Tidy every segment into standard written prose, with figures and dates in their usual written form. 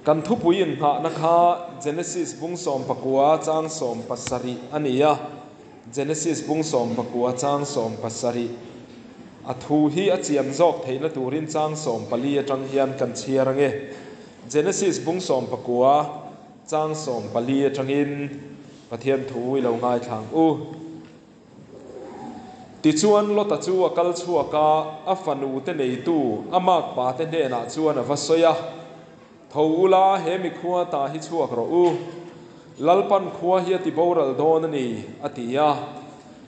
กันทุปุยินหานะคะ Genesis บุงสอมปะกัวจางสอมปัสสริอันนี้ Genesis บุงสอมปะกัวจางสอมปัสสริอทูฮีอเจียมจอกเทนตูรินจางสอมปลีจังเฮียนกันเชียรังเอ Genesis บุงสอมปะกัวจางสอมปลีจังอินปะเทียนทูวิลงง่ายทางติชวนลตัจัวกัลชัวกาอัฟนูเตเนตูอามากปาเตเนนาชวนวัสยาทวูลาเฮมิขัวตาฮิชัวกรอูลัลปันขัวเฮียติบอรัลโดนนีอติยา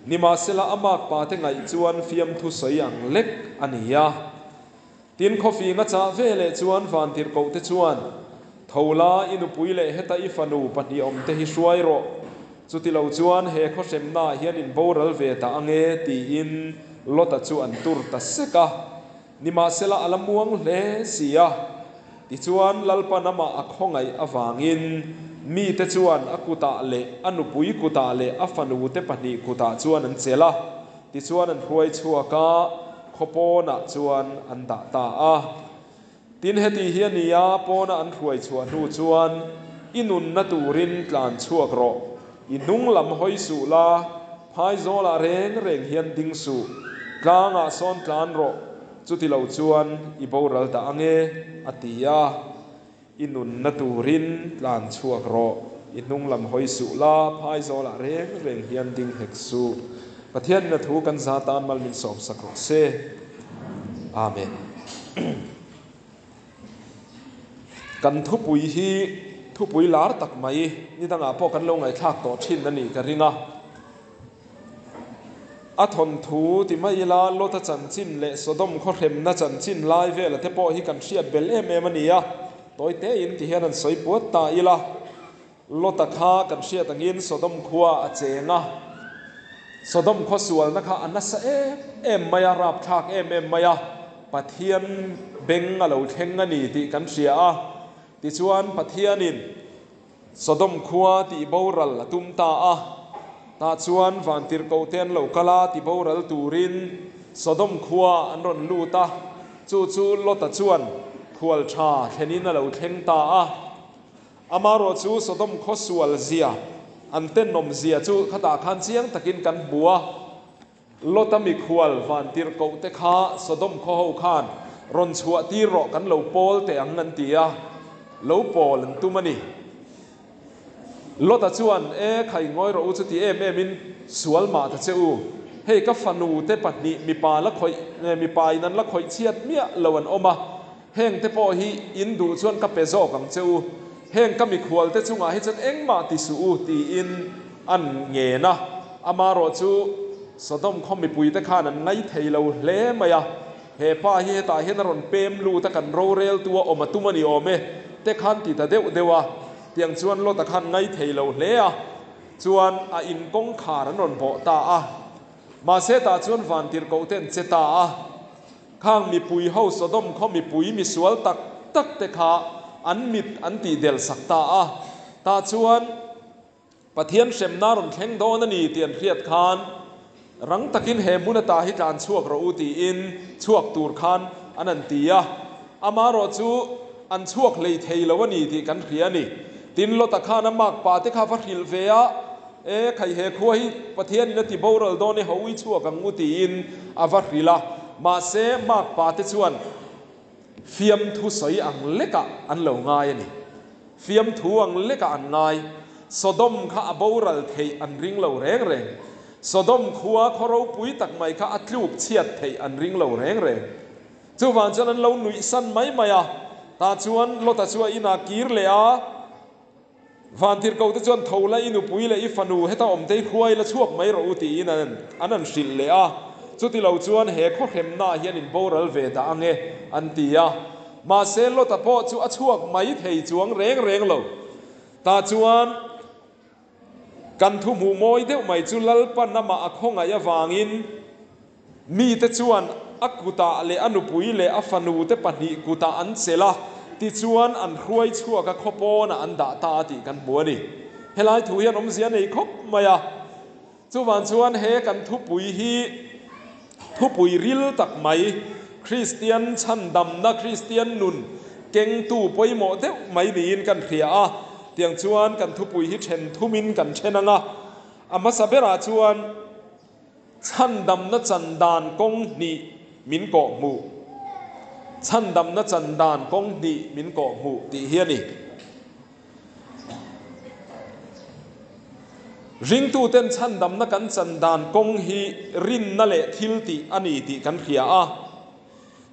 นิมาเซลาอามากปาเตไงชวนฟิยมทุสยังเล็กอันนี้ยาตินคอฟีงัจาเวเลชวนฟันติรโกเตชวนทวูลาอินุปุยเลเฮตาอิฟนูปนิอมเตฮิชวยโรจุติเหล่าจวนเฮข้อเสมนาเฮียนินโบรัลเวตาอังเอตีอินลตัจวนตุรตัสกะนิมาเซลาอัลมัวงเลเสียติชวนลัลปนามาอักฮงไงอวางินมีเตชวนอกุตาเลอนุปุยกุตาเลอฟันูเตปนิกุตาชวนนันเซลาติชวนนันรวยชัวกาขโปนะชวนอันตาตาตินเฮติเฮียนียาปนะอันรวยชวนนูชวนอินุนนตูรินกลานชัวกรออินุงลำหอยสุลาพายโซลาเร่งเฮียนดิงสุกลางอาซอนกลานโรจุติเหล่าจวนอิบอรัลตาอังเออติยาอินุนนตูรินลานชัวกรออินุงลำหอยสุลาพายโซลาเร่งเฮียนดิงเฮกสุประเทศนทูกันซาตานมัลมินสอบสักรเซอาเมนกันทุปุยฮีทุปุยลาร์ตักไม่นี่ตั้งอาพอกันลงไอ้ทากต่อชินนั่นนี่กันริงอัทนทูที่ไม่ลาโลตจันจินเละสดมข้อเข็มน่าจันจินลายเวลเทปอฮิกันเชียดเบลเอเมมันนี่ตัวเตยินที่เห็นนั้นสวยปวดตาอีละโลตคากันเชียดตั้งยินสดมขัวเจงสดมข้อส่วนนะคะอันนั้นเอ็มมายารับทากเอ็มมายาปะเทียนเบงอะไรเทงกันนี่ที่กันเชียติชวนปะเทียนินสดมขัวที่บอรัลตุมตาตาชวนฟันติรโกเทนเหล่ากลาที่บอรัลตูรินสดมขัวอันรอนลูตาจู่ลตัชวนขวลชาเทนินเหล่าเทงตาอามารจูสดมข้อสวลเสียอันเต้นนมเสียจู่ขตาขันเชียงตะกินกันบัวลตมิขวลฟันติรโกเตขาสดมข้อหูขานรอนชัวตีรอกันเหล่าโปลแต่อังนันตีเหล่าโปลตุมันนี่ลตัชวนใครงอยเราอุจติมินสวลมาตะเจ้าเฮ้กับฟันูเตปัดนี้มีปลาละคอยมีปลายนั้นละคอยเชียดเมียเหล่าวันออกมาเฮงเตปอฮีอินดูชวนกับเปโซกังเจ้าเฮงก็มีขวลเตจุงอาให้จันเอ็งมาติสูตีอินอันเงนะอามาโรจูสดมคอมมีปุยตะขานั้นไงเทเราเล่มายาเฮป้าเฮตาเฮนรอนเปมลูตะกันโรเรลตัวออกมาตุมันนี่ออกเมเตขันติตาเดวะเตียงชวนโลตะขันไงเทเราเล่ชวนอินกงขารันรอนโบตามาเสตาชวนฟันติรโกเทนเจตาข้างมีปุยเฮาสดมเขามีปุยมีสวลตักเตขาอันมิดอันตีเดลสักตาตาชวนปะเทียนเสมนารอนแข็งโดนนี่เตียนเครียดคานรังตะกินเฮมุนตาฮิการชั่วกระอุตีอินชั่วตูร์คานอันนันตีอามารอจูอันชั่วเลยเทลวันนี้ที่กันเครียนี่ตินโลตะขานมากปาเตคาฟักิลเฟียใครเฮคัวฮิปะเทียนนติบอรัลโดนเฮาวิชั่วกังอุตีอินอาฟักิลามาเซมากปาเตชวนฟิยมทุสอยอังเล็กอันเหล่าง่ายนี่ฟิยมทูอังเล็กอันง่ายสดมข้าบอรัลเทอันริงเหล่าแรงสดมขัวขเราปุยตักไม่ข้าอัดลูกเชียดเทอันริงเหล่าแรงจู่วันจันนั้นเราหนุ่ยสันไม่มาตาชวนโลตาชวนอินากีร์เลยวันที่เขาจะชวนเท่าไรอินุปุยเลยอิฟันูให้ตาอมเตยควยและช่วงไม่รู้ตีนั่นอันนั้นสิเลยจุดที่เราชวนเฮข้อเข็มหน้าเฮียนินโบรัลเวตาอังเออันตีมาเซลโลตาโปจู่อช่วงไม่เทจวงแรงเราตาชวนกันทุ่มหูมอยเดียวไม่จุลลปันน้ำมาอักฮงอายาวางินมีแต่ชวนอักกุตาเลอนุปุยเลอฟันูเตปนิกุตาอันเซลาติชวนอันรวยชั่วกับขโปนะอันดาตาติกันบัวนี่เฮลัยถุยนมเสียในคบมายจู่วันชวนเฮกันทุปุยฮีทุปุยริลตักไม่คริสเตียนชันดำนะคริสเตียนนุน เก่งตู้ปอยหมดเด็กไม่ดีนกันเขียเตียงชวนกันทุปุยฮิเชนทุมินกันเชนังอามาสับเบราชวนชันดำนัจันดานกงนี่มินเกาะมูชันดำนัจันดานกงนี่มินเกาะมูตีเฮียนี่ริงตู้เต้นชันดำนักันจันดานกงฮีรินนั่นแหละทิลติอันนี้ติกันเขีย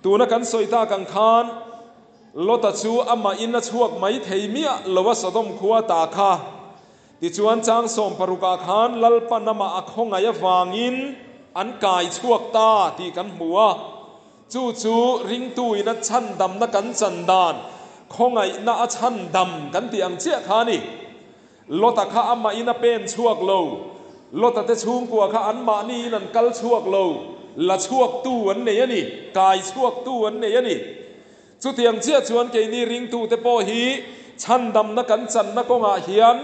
ตัวนักันสอยตากังคานโลตัชูอามาอินนัชวกไม่เทียมีลวสะดมขัวตาคาติจวนจางสมปรุกาคานลลปนมาอักงไงวางินอันกายชวกตาที่กันหัวจูริงตุยนัชันดำนักันจันดานคงไงน่าชันดำกันที่อังเจียขานี่โลตข้าอามาอินเป็นชวกโลโลตเตชุงกัวข้าอันมานี่นั่นกัลชวกโลละชวกตัวอันเนี่ยนี่กายชวกตัวอันเนี่ยนี่จุดที่อังเจียชวนเกนี่ริงตุเตโปฮีชันดำนักันจันนักงาเฮียน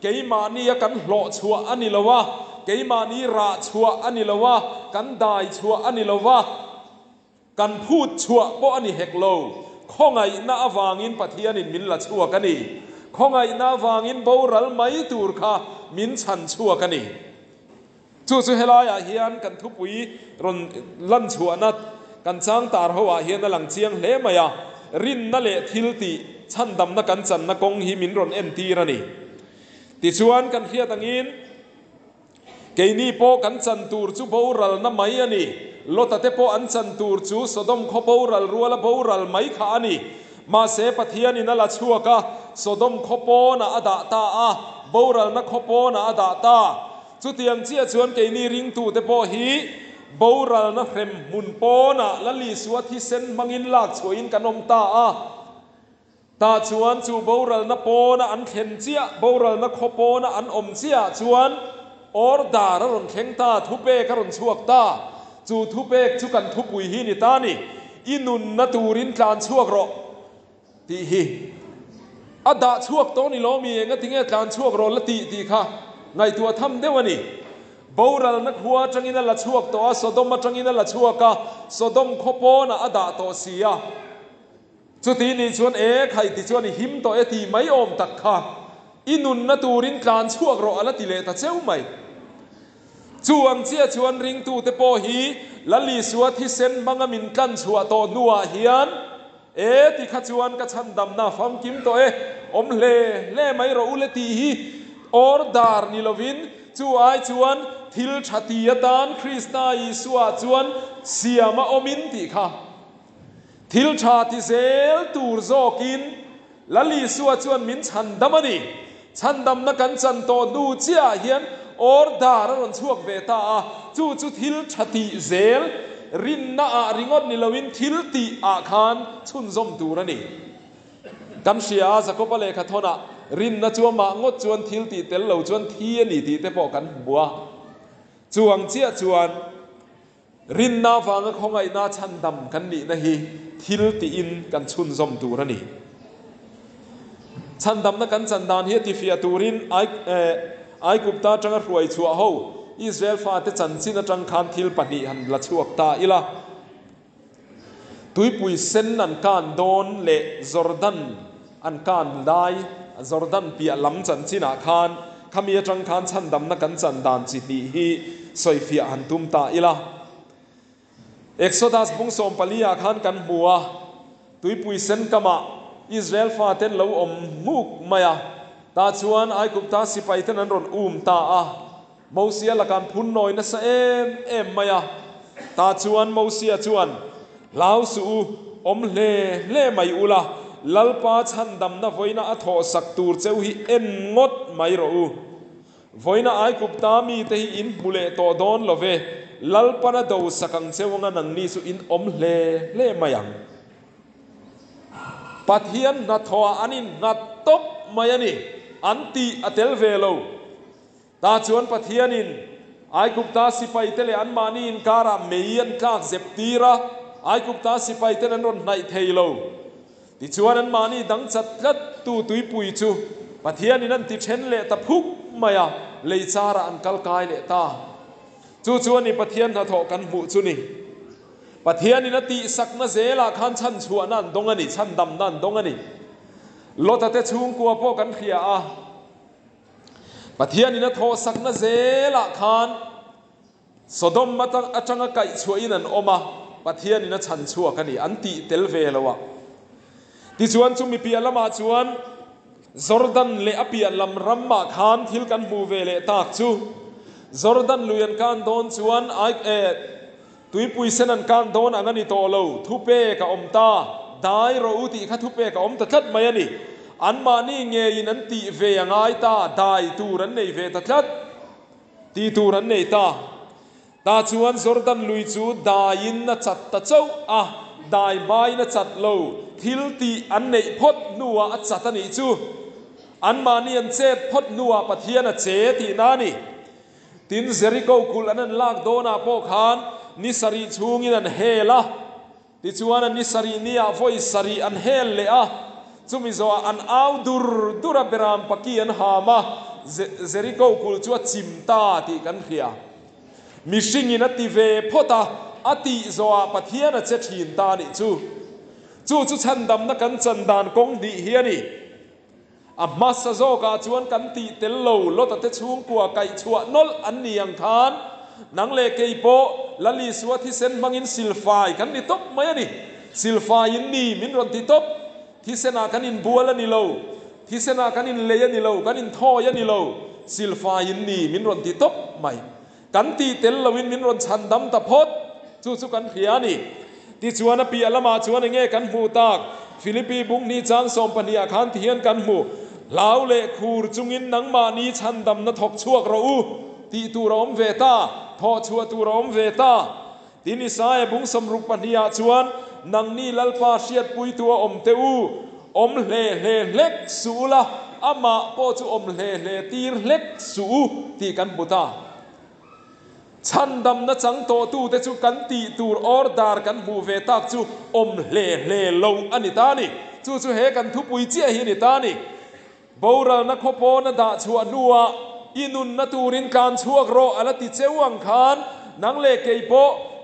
เกี่ยมานี่กันหล่อชัวอันนี้ละวะเกี่ยมานี่ราชัวอันนี้ละวะกันได้ชัวอันนี้ละวะกันพูดชัวเพราะอันนี้เฮกโลข้องไงน่าวางินปะเทียนินมินละชัวกันนี่ข้องไงน่าวางินบูรัลไม่ตูร์ค่ะมินชันชัวกันนี่จู่เฮลายเฮียนกันทุบวีรนลั่นชัวนัดกันจ้างตาหัวเฮียนหลังเชียงเละมายารินนั่นแหละทิลติชันดำนักกันจันนักงหิมินรนเอ็นตีระนี่ติชวนกันเฮียตังอินเกนี่โปกันจันตูร์จูบูรัลน้ำไม่อันนี้โลตัดเตโปอันจันตูร์จูสดมขบูรัลรัวละบูรัลไม่ขาอันนี้มาเสปเทียนินั่นละชัวกะสดมขบูน่ะอดาตาบูรัลนักขบูน่ะอดาตาจุดที่ยังเชี่ยชวนเกนี่ริงตูเตโปฮีบูรัลนักเรมมุนโปน่ะละลีสวดที่เซนมังอินลากสวยอินกันอมตาตาชวนจูบูรัลนักโปน่ะอันเข็นเจียบูรัลนักขบูน่ะอันอมเจียชวนออร์ดาระรนเข่งตาทุเปกรนชวกตาจูทุเปกจุกันทุปุยฮีนิตานี่อินุนนตูรินการชวกรอตีฮีอดาชวกโตนี่ล้อมีเองก็ทิ้งการชวกรอละตีค่ะไงตัวทำได้วะนี่บูรัลนักหัวจังอินละชวกตัวสดมจังอินละชวกะสดมขโปน่ะอดาตัวเสียจุดที่นี่ชวนใครที่ชวนหิมตัวที่ไม่อมตักค่ะอินุนนตูรินการชวกรอละติเลตเจ้าไหมจวงเชี่ยชวนริงตูเตโปฮีละลีสวดที่เซนบังมินกันชัวโตนัวเฮียนที่ขจวนกชันดำนาฟังกิมตัวอมเล่ไม่รู้อุลตีฮีออร์ดาร์นิลวินจวนทิลชาติยตานคริสต์อิสวาจวนเสียมาอมินติค่ะทิลชาติเซลตูร์โซกินละลีสวดจวนมินชันดำมันชันดำนักันจันโตดูเจียเฮียนออร์ดาร์รันชวกเบตาจูทิลชาติเซลรินนาริงอดนิลวินทิลติอาคารชุนซมตูระนี่กัมเชียสกุปเลขทนะรินนาจวมางดจวนทิลติเตลเหลาจวนเทียนี่ตีเตปอกันบัวจวงเจียจวนรินนาฟังของไอ้นาชันดำกันนี่นะฮีทิลติอินกันชุนซมตูระนี่ชันดำนักกันจันดานเฮติฟิอาตูรินไอกุปตาจังรวยชัวหูอิสราเอลฟาเตจันซินจังคันทิลปนิหันละชัวตาอิละตุยปุยเซนนันการโดนเลจอร์แดนอันการได้จอร์แดนเปียลำจันซินาคานขมีจังคันชันดำนักกันจันดานจิตีฮีสอยฟิอันตุมตาอิละเอ็กโซดัสบุงสมปลียาคานกันบัวตุยปุยเซนกามาอิสราเอลฟาเตนเลวอมมุกมายาตาชวนไอกุปตาสิไปเท่านั้นรนตาโมเสียละการพุนหน่อยนะเซมมายาตาชวนโมเสียชวนลาวสูอมเล่ไม่อุละลัลปาชันดำนะไว้นะอัฐสักตูร์เจ้าฮีเอ็นงดไม่รู้ไว้นะไอกุปตามีแต่อินบุเลโตโดนลเวลัลปานะดูสักังเจ้างันนังนี้สุอินอมเล่ไม่ยังปัทเฮียนนัทว่าอันนี้นัดตบมายันี่อันตีอัตเทลเวโลตาชวนปัทเฮียนินไอกุปตาสิไปเตเลอันมานีนการาเมียนกากเซปตีระไอกุปตาสิไปเตนันรนไนเทโลติชวนอันมานีดังจัดกัดตูตุยปุยจูปัทเฮียนินันติเชนเลตะพุกมายาเลยจาระอันกัลกายเลตาชวนนี่ปัทเฮียนนัทกันหูจุนี่ ปะเทียนนี่นะตีสักนะเจละขันชันชัวนั่นดงอันนี้ชันดำนั่นดงอันนี้รถแต่ช่วงกลัวพวกกันเขียปะเทียนนี่นะโทสักนะเจละขันสดมมาตั้งอาจารย์ไก่ช่วยนั่นออกมาปะเทียนนี่นะชันชัวกันนี่อันตีเตลเวลวะที่ชวนจุมีเปียละมาชวนจอร์แดนเลอเปียลำรำมาขันทิลกันมูเวเลตากจูจอร์แดนลุยนกันโดนชวนไอตุยปุยเซนันกันโดนอันนี้โตโลทุเปกับอมตาได้เราอุติข้าทุเปกับอมตาทัดมายันี่อันมานี่เงยนันติเวยังไงตาได้ตูรันในเวตทัดตีตูรันในตาชวนจอร์แดนลุยจูได้ยินนัดจัดตะเจ้าได้ใบนัดจัดโลทิลตีอันในพดนัวอัดจัดนี่จูอันมานี่อันเจ็ดพดนัวปะเทียนเจตีนานี่ตินเซริโกกุลอันนั้นลากโดนาโปขานนิสรีชูงินันเฮละติชวนนิสรีนี่อาฟอยสรีอันเฮลเลอะจุมิโซอันเอาดูระเบรามปกีอันหามาเซริโกกุลชัวจิมตาติกันเขียมิชิงินัติเวพอตาอติโซอาปะเทียนเจถินตานี่จูชันดำนักกันจันดานกงดีเฮียนี่อามาสโซกาชวนกันตีเตลโลลดแต่ช่วงกัวไก่ชัวนลอันเนียงคานนังเลเกยโปละลีสวที่เซนมังอินซิลไฟกันนี่ตบไหมนี่ซิลไฟอินนี่มินรอนที่ตบที่เซนากันอินบัวละนี่โลที่เซนากันอินเลยนี่โลกันอินท่อยันนี่โลซิลไฟอินนี่มินรอนที่ตบไหมกันตีเตลโลวินมินรอนชันดำตะพดจูกันเขียนี่ที่ชวนปีละมาชวนเงี้ยกันหูตากฟิลิปปีบุงนี่จางสมปนีอาคารที่เฮียนกันหูลาวเลคูรจุงินนังมานีชันดำนทกชั่วกระอูตีตูรอมเวตาทอชัวตูรอมเวตาทีนิสายบุงสมรุปปนิยาชวนนังนี่ลลปาเชียดปุยตัวอมเตอูอมเล็กสูละอามาโปจูอมเล่ตีเล็กสูตีกันบุตาชันดำนจังโตตูเตจูกันตีตูรอร์ดาร์กันบูเวตาจูอมเล่ลงอันนี้ตานี่จูเฮกันทุปุยเจียหินิตานี่บารานักขโปนดาชัวนัวอินุนนตูรินการชัวโรอลติเจวังคานนังเลเกยโป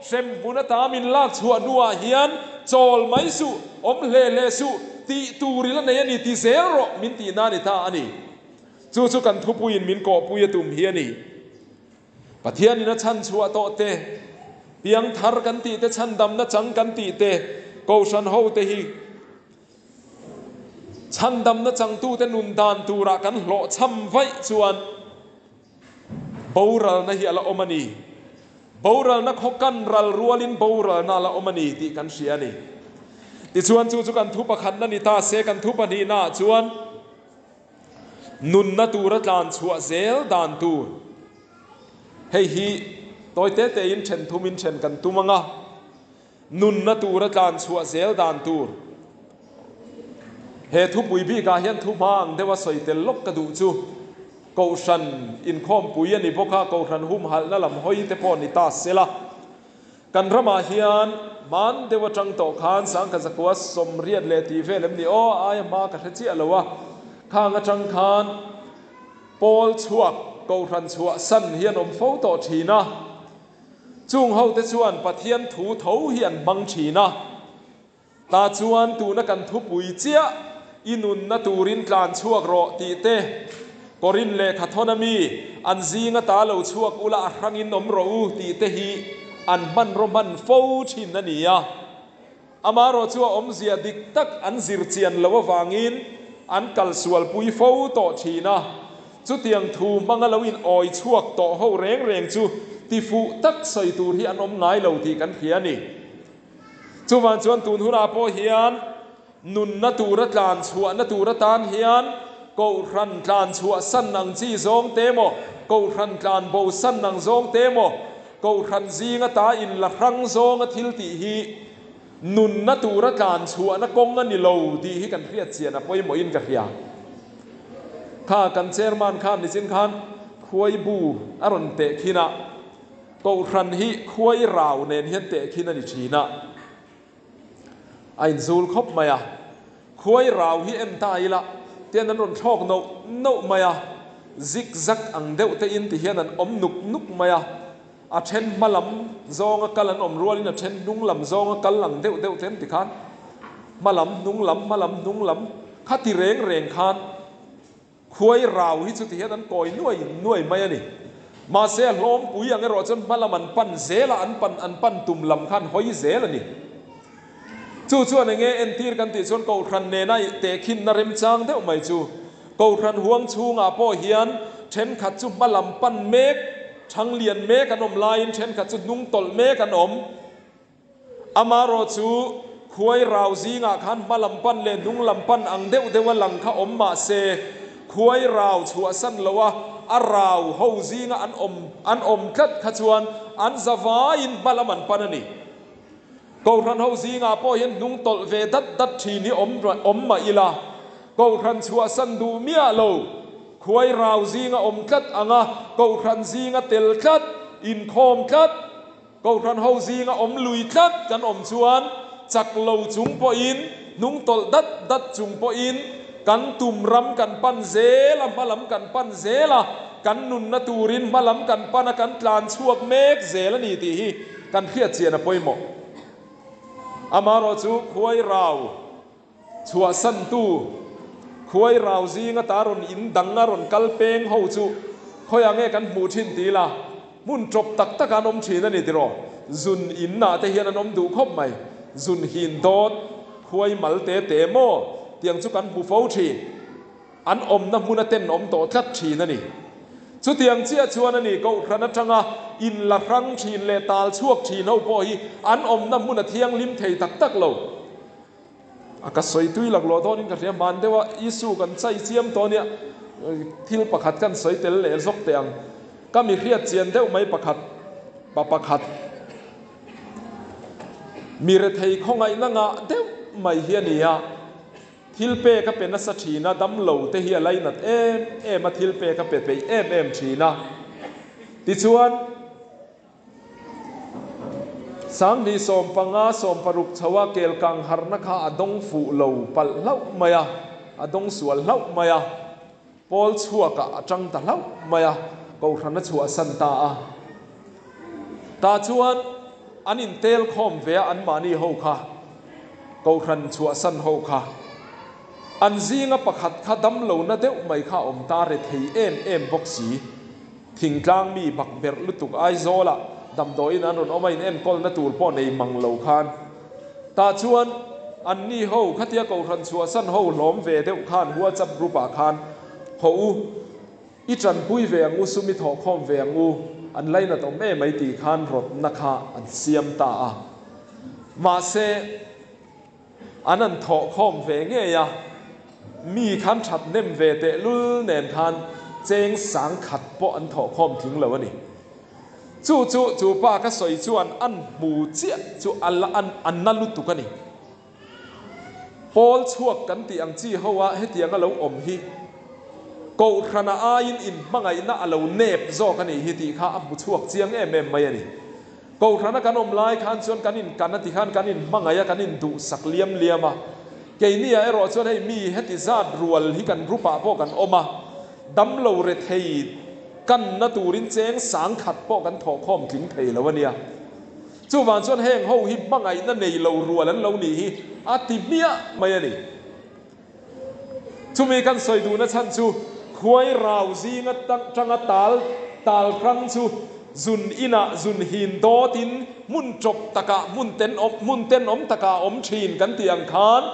เซมบุนตามินลากชัวนัวเฮียนโจลไม่สุอมเลสุตีตูริลเนยนิติเซโรมินตีนานิตาอันนี้จูกันทุปุยินมินโกปุยตุมเฮียนี่ปะเทียนนี่นะชันชัวโตเตเพียงทาร์กันตีเตชันดำนะจังกันตีเตโกชันโฮเตฮีชันดำนะจังตูเตนุนดานตูระกันโลช้ำไว้ชวนบาวรัลนะฮิอาลาอมานีบาวรัลนักฮกกันรัลรัวลินบาวรัลนาลาอมานีที่กันเสียนี่ที่ชวนจูกันทุบขันนันนิตาเสกันทุบนีน่าชวนนุนนัตูระจานชัวเซลดานตูเฮีตัวเตอินเชนทุมินเชนกันตุมังะนุนนัตูระจานชัวเซลดานตูเฮทุบุยบีกาเฮียนทุมังเดว่าสวยเตลกกระดูจูกอชันอินคอมปุยนี่พวกข้ากอชันหุมหัลนั่นลำหอยเตปอนิตาเซละกันรมาเฮียนมันเดว่าจังโตขานสังกัสกัวสมเรียนเลตีเฟลมนี่โออายมากัเจียละวะข้างจังขานปอลชวกกอชันชวสันเฮียนอมโฟโตชีนะจุงเฮาเตชวนปะเทียนถูเถาเฮียนบังชีนะตาชวนตูนักันทุปุยเจียอินุนนตูรินกลานชั่วโรตีเตกอรินเลขัทนามีอันซีงตาเหลาชั่วอุลาครั้งอินอมโรอูตีเตฮีอันมันโรมันโฟชินนันนี่อามาโรชั่วอมเสียดิกตักอันซิรเจียนเลววางินอันกัลสวลปุยโฟโตชีนะจุดเตียงทูมังกลวินออยชั่วโตเฮาเร่งจูติฟูตักใส่ตูที่อันอมไงเหลาทีกันเขียนี่จูวันชวนตูนหุนาโปเฮียนนุนนตูระจานชัวนตูระตานเฮียนกูรันจานชัวสันนังจีซงเตโมกูรันจานโบสันนังซงเตโมกูรันจีงตาอินละครั้งซงทิลติฮีนุนนตูระจานชัวนกงงันนิโลดีฮีกันเรียดเสียนะปอยโมอินกันเฮียข้ากันเชอร์มันข้ามนิสินขันควยบูอรอนเตคินะกูรันฮีควยราวเนนเฮียนเตคินะนิชีนะไอ้ซูลคบมาคุยราวฮีเอ็มตายละเตียนนั้นรอนชอกโนมาซิกซักอังเดวเตอินที่เฮียนันอมนุกมา a then malam zonga kalan rualin a then nung lam zonga kalang deuh ten ti khan malam nung lam khati reng khan khuai rau hi chu ti hian an koi nuai mai ani ma se hlom pui ang ro chon malaman pan zela an pan tum lam khan hoi zel ani chu anh nge en tir kan ti chon ko thran ne nai te khin na rem chang deuh mai chu ko thran huang chunga po hian then khat chu malam pan mek thang lian mek anom lain then khat chu nung tol mek anom amaro chu khuai rau zinga khan malam pan le nung lam pan ang deuh lang kha om ma se khuai rau chua san lowa a rau ho zinga an om khat khachuan an zawa in malaman panani ko ran ho zinga po hian nung tol ve dat thi ni om ma ila ko ran chua san du mia lo khuai rau zinga om khat anga ko ran zinga tel khat in khom khat ko ran ho zinga om lui khat kan om chuan chak lo chung po in nung tol dat chung po in kan tum ram kan pan zela malam kan pan zela kan nun na turin malam kan pana kan tlan chuak mek zela ni ti hi kan khiat chian a poimo amaro chu khuai rau chua san tu khuai rau zinga taron in danga ron kalpeng ho chu khoya nge kan mu thin ti la mun trop tak an om thina ni ti ro zun in na te hian an om du khop mai zun hin dot khuai mal te mo tiang chu kan bu fo thi an om na huna ten om to tlat thi na ni chu tiang chia chuan ani ko rana tanga in la rang thin le tal chuak thi no po hi an om na huna thiang lim thei tak lo aka soi tui lak lo don in ka riam man dewa isu kan chai chiam to nia thil pakhat kan soi tel le zok teang ka mi riat chian deuh mai pakhat mi re thei khongai na nga deuh mai hiania thilpe ka pena sa thina dam lo te hi alai nat em a thilpe ka pe em thina ti chuan sang ni som panga som paruk chawa kel kang harna kha adong fu lo pal lau maya adong sual lau maya pol chuaka atang ta lau maya ko rana chua san ta chuan anin tel khom ve an mani ho kha ko ran chua san ho kha an zinga pakhat kha dam lo na deuh mai kha om ta re thei em boxi thingtlang mi bak ber lutuk ai zola dam doi nan ron omain en kol na tur po nei mang lo khan ta chuan an ni ho khatia ko ran chua san ho lom ve deuh khan huwa chap grupa khan ho i tran pui ve angu sumi tho khom ve angu an laina to me mai ti khan rot na kha an siam ta a ma se anan tho khom ve nge ya mi khan that nem ve te lul nen khan cheng sang khat po an tho khom thing lo ani chu pa ka soi chuan an mu chia chu an na lu tu ka ni pol chuak kan ti ang chi howa hetianga lo om hi ko rana a in mangai na alo nep zo ka ni hi ti kha amu chuak chiang em mai ani ko rana kan om lai khan chuan kan in kan ti khan kan in mangaya kan in du sak liama ke ni a ro chuan hei mi heti zat rual hi kan rupa po kan oma dam lo re thei kan na turin cheng sang khat po kan tho khom tling thei lo ania chu wan chuan heng ho hi mangai na nei lo rual an lo ni hi ati mia mai ani chu mi kan soi du na chan chu khuai rau zinga tanga tal krang chu zun ina zun hin dotin mun chop taka mun ten om taka om thin kan tiang khan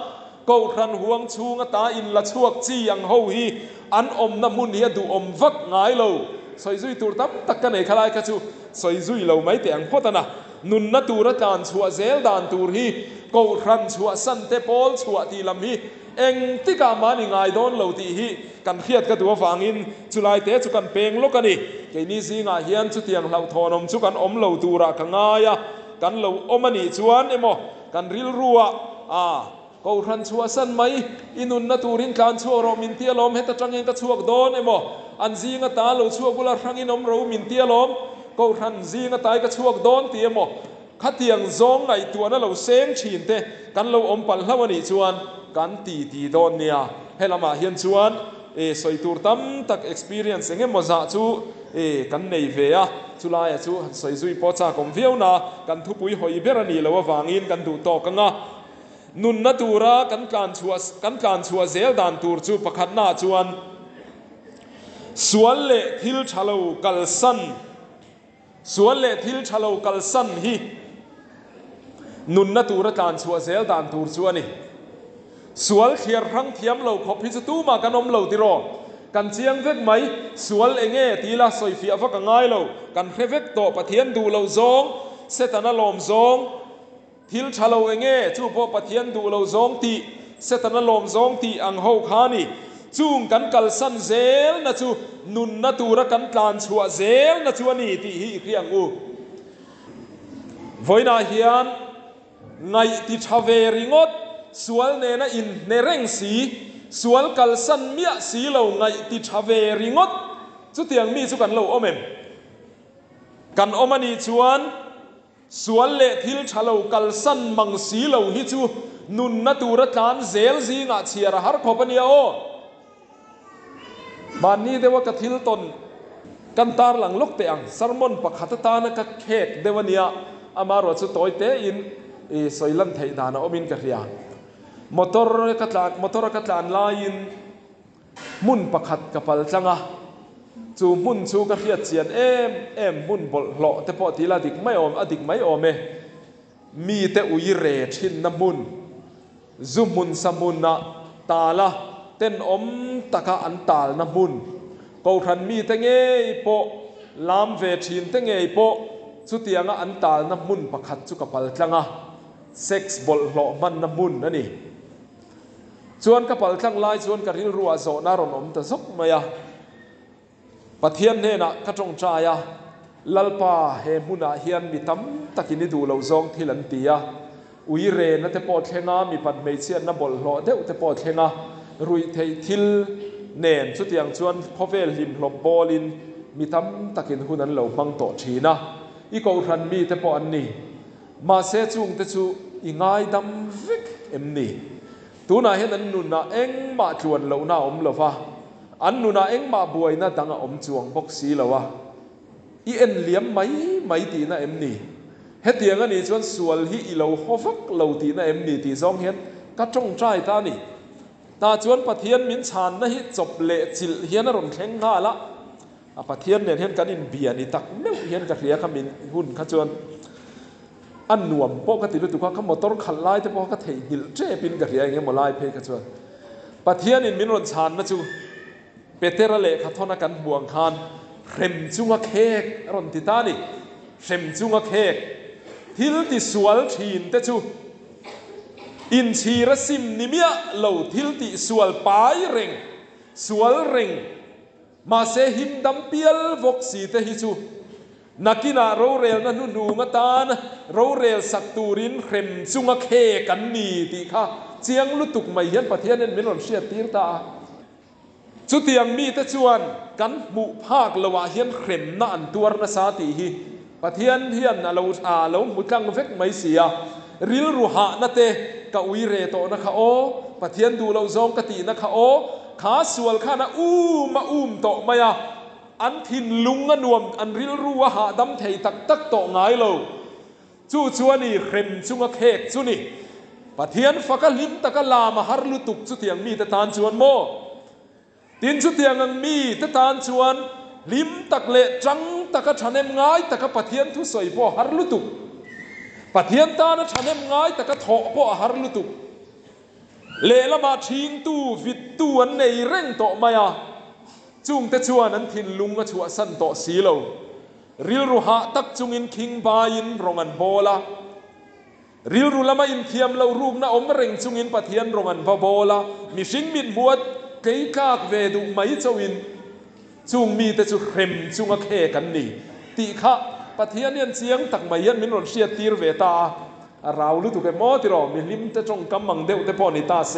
ko ran huang chunga ta in la chuak chi ang ho hi an om na mun hi du om vak ngai lo soi zui tur tam tak ka nei khalai ka chu soi zui lo mai te ang photana nun na tura tan chua zel dan tur hi ko ran chua san te pol chua ti lam hi eng tika mani ngai don lo ti hi kan khiat ka tu wangin chulai te chu kan peng lo kani ke ni zinga hian chu tiang hlau thonom chu kan om lo tura ka ngaya kan lo omani chuan emo kan ril ruwa ko ran chua san mai inun na turin kan chu ro min tia lom heta tangeng ka chuak don emo an zinga ta lo chuak bula rangin om ro min tia lom ko ran zinga tai ka chuak don ti emo khatiang zong ngai tu na lo seng thin te kan lo om pal hlawani chuan kan ti don nia helama hian chuan สอยตูร์ตั้มตัก experience เงี้ยมจ่าจูกันในเวียจุลายจูสอยจุยพอจากของเวียวนากันทุบุยหอยเบรนีแล้วว่าวางอินกันดูต่อกันงะนุนนัตูระกันการชัวเซลดานตูร์จูประคัดหน้าจวนสวนเละทิลชาลูกัลซันสวนเละทิลชาลูกัลซันฮีนุนนัตูระการชัวเซลดานตูร์จวนนี่สวนเขียร์รังเทียมเราขบพิจตูมากันอมเราติรอกันเชียงเวกไหมสวนเองทีละสอยฟิอาฟักง่ายเรากันเวกโตปะเทียนดูเราซองเซตันลมซองทิลชาลูเองจูพอปะเทียนดูเราซองตีเซตันลมซองตีอังโฮขานีจูงกันกัลสันเซลนะจูนุนนัตูระกันการชัวเซลนะจูนี่ที่ฮีเรียงอูวันนี้เฮียนไงที่ชาเวริงอดสวนเนน่ะอินเนเร่งสีสวนกัลสันเมียสีเหล่าไงที่ชาเวริงอดจุดที่ยังมีสุกันเหล่าอเมมกันอมันนี่ชวนสวนเละทิลชาเหล่ากัลสันมังสีเหล่าฮิจูนุนนัตูระการเซลซีงาเชียร์ฮาร์คอปเนียโอบ้านนี้เดว่ากทิลตนกันตาหลังลกเตียงสารมนปักขัดตานักเคกเดวเนียอามารวสุโตยเตอินสอยลันเทดานอมินกะเรียมอเตอร์กัตลานลายินมุนปักขัดกับปัลจังะจูมุนจูกะเรียเจียนเอ็มมุนบลหล่อแต่พอทีละดิกไม่อมอดิกไม่อมเอมีแต่อุยเรชินน้ำมุนจุมุนสมุนนะตาละเต้นอมตะกะอันตาลน้ำมุนกูทันมีแต่เงยโปลามเวชินแต่เงยโปสุดที่งอันตาลน้ำมุนปักขัดจุกับปัลจังะเซ็กซ์บอลหล่อมันน้ำมุนนั่นนี่ชวนกับปัลจังไล่ชวนกับริลรัวโซนารอนอมตะซุกมายาปะเทียนเนี่ยนะกระจงใจาลัลปาเฮมุนาเฮียนมีตั้มตะกินดูเราซองที่ลันตียอุยเรนแต่ปอดเทงามีปัดเมเชียนนับบอลหล่อเดี๋ยวแต่ปอดเทงารุยเททิลเนนสุดที่ยังชวนพ่อเวลิมหลบบอลินมีตั้มตะกินหุ่นนั้นเราบังโตชีนะอีกอุทันมีแต่ปออันนี้มาเสจุงแต่จูอีง่ายดำวิกเอ็มนี่ตัวน่าเห็นอันนุนน่ะเอ็งมาชวนเราหน้าอมเราฟ้าอันนุนน่ะเอ็งมาบวยน่ะดังอมจวงบกสีเราวะอีเอ็นเลี้ยมไม่ตีน่ะเอ็มนี่เฮ็ดเตียงอันนี้ชวนสวลฮีอีเราฮอฟักเราตีน่ะเอ็มนี่ตีซองเห็นก็จงใจตานี่ตาชวนปะเทียนมินชานน่ะฮิจบเละจิลเฮียนรมแข็งง่าละปะเทียนเนี่ยเห็นกันอินเบียนี่ตักเนื้อเห็นกันเรียขมินหุ่นขจวนอันหน่วมปกติรู้ตัวว่าเขาหมดต้นขันไล่แต่พอเขาเทหิลเจ็บินกันเรียอย่างเงี้ยหมดไล่เพขจวนปะเทียนอินมินรนชานนะจูเปเตระเละขัดทอนักันบวงคานเข็มจุงะเคกรนติตานี่เข็มจุงะเคกทิลติสวลทีนแต่จูอินชีรสิมนิเมียเหล่าทิลติสวลปายเร่งสวลเร่งมาเสหิมดัมเปียลวกสีเตหิจูนักกินาโรเรลนั่นนูงตานโรเรลสักตูรินเข็มจุงะเคกันนีติค่ะเจียงลุตุกไม่เห็นประเทศนั้นไม่หล่นเสียตีรตาจุดที่ยังมีแต่ชวนกันบุภาคละว่าเห็นเข็มนั่นตัวนัสาติฮีประเทศเฮียนเราบุกังเฟกไม่เสียริลรุหะนั่นเตกะอุยเรโตนะคะโอประเทศดูเราซองกตินะคะโอขาสวลข้านะมาโตมายาอันทินลุงอันวมอันริลรัวหาดำเทยตักโตง่ายเราจู่ชวนี่เข็มจุงะเคกจุนี่ปะเทียนฟักลิมตะกลามาฮาร์ลุตุกจุเตียงมีแต่ตานชวนโมตินจุเตียงมีแต่ตานชวนลิมตะเละจังตะกชันเอ็มง่ายตะกปะเทียนทุสอยพ่อฮาร์ลุตุกปะเทียนตานะชันเอ็มง่ายตะกโถพ่อฮาร์ลุตุกเลละมาชิงตู้วิตตู้อันในเร่งโตมายาจุงแต่ชัวนั้นทินลุงก็ชัวสันโตสีเหลาริลรุหะตักจุงอินคิงบายินโรงอันโบลาริลรุละมาอินเทียมเรารูกนะอมเร่งจุงอินปะเทียนโรงอันโบลามีชิงมิดบวชเกยกากเวดุไม่เจ้าอินจุงมีแต่จุเข็มจุงอเคกันนี่ติขะปะเทียนเนียนเสียงตักไม่ยันมินรนเชียตีรเวตาเราลุตุกเมอติรอมีลิมแต่จงกำมังเดวแต่พอนิตาเซ